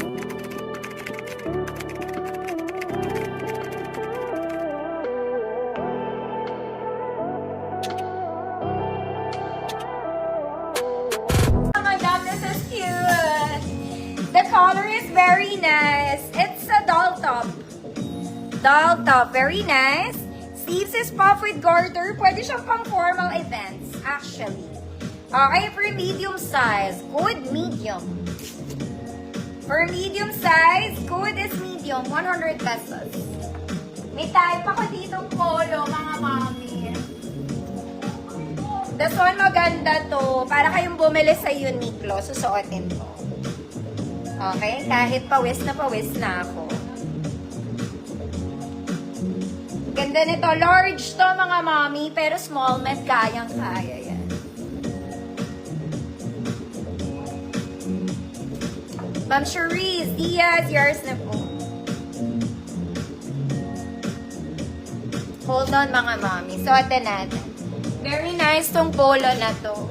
Oh my god, this is cute! The color is very nice. It's a doll top. Doll top, very nice. Sleeves is puff with garter. Pwede siyang pang formal events, actually. Okay, for medium size, code medium. For medium size, code is medium, 100 pesos. May type ako ditong polo, mga mami. This one maganda to. Para kayong bumili sa Uniqlo, susuotin to. Okay, kahit pawis na ako. Ganda nito. Large to, mga mami, pero small met, kayang-kaya yan. Ma'am Cherise Diaz, yours na po. Hold on, mga mami. Suotin natin. Very nice tong polo na to.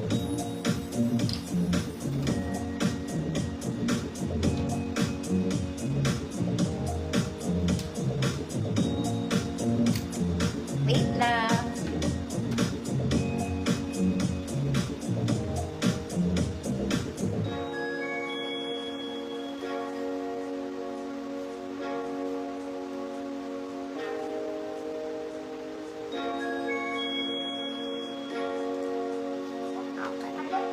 Wait lang.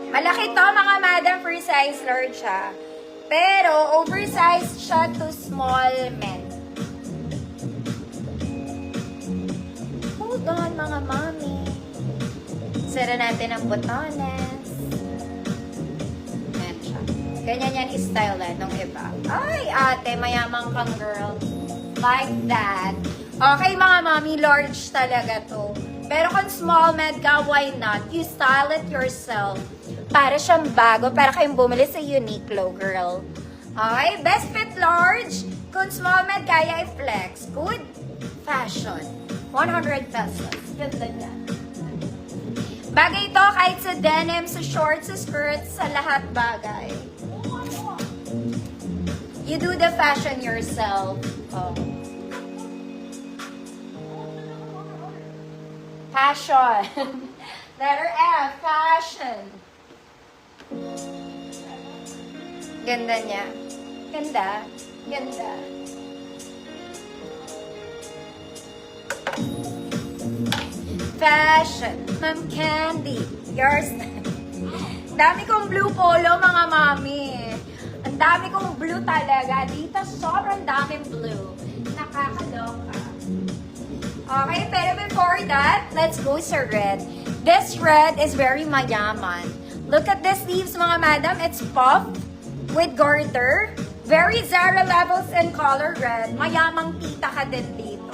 Malaki to, mga madam, for size large siya. Pero oversized siya to small men. Hold on, mga mami. Sara natin ang botones. Ayan siya. Ganyan yan style nung iba. Ay, ate, mayamang kang girl. Like that. Okay, mga mami, large talaga to. Pero kung small med ka, why not? You style it yourself. Para siyang bago, para kayong bumili sa Uniqlo, girl. Okay, best fit large. Kung small med, kaya i-flex. Good fashion. 100 pesos. Ganda niya. Bagay ito kahit sa denim, sa shorts, sa skirts, sa lahat bagay. You do the fashion yourself. Oh. Fashion. Letter F, fashion. Ganda niya. Ganda. Ganda. Fashion. Ma'am Candy. Yours. Dami kong blue polo, mga mami. Ang dami kong blue talaga. Dito, sobrang daming blue. Nakakaloka. Okay, pero before that, let's go sa red. This red is very mayaman. Look at the sleeves, mga madam. It's puff with garter. Very Zara levels in color red. Mayamang tita ka din dito.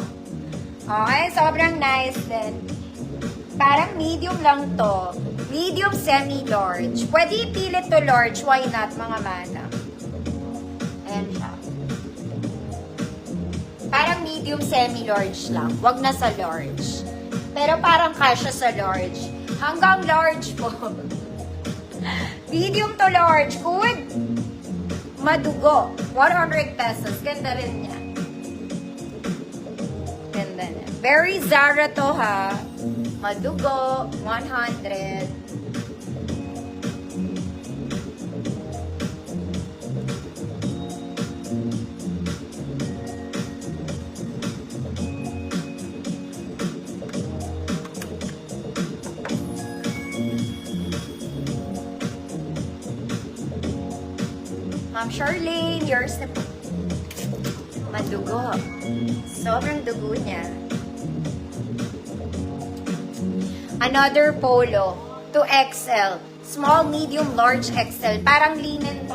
Okay, sobrang nice din. Parang medium lang to. Medium semi-large. Pwede ipilit to large. Why not, mga madam? Ayan siya. Parang medium semi-large lang. Wag na sa large. Pero parang kasya sa large. Hanggang large po. Medium to large. Good. Madugo. 100 pesos. Ganda rin niya. Ganda niya. Very Zara to, ha. Madugo. 100. Ma'am Charlene, yours na po. Madugo. Sobrang dugo niya. Another polo. 2XL. Small, medium, large XL. Parang linen to.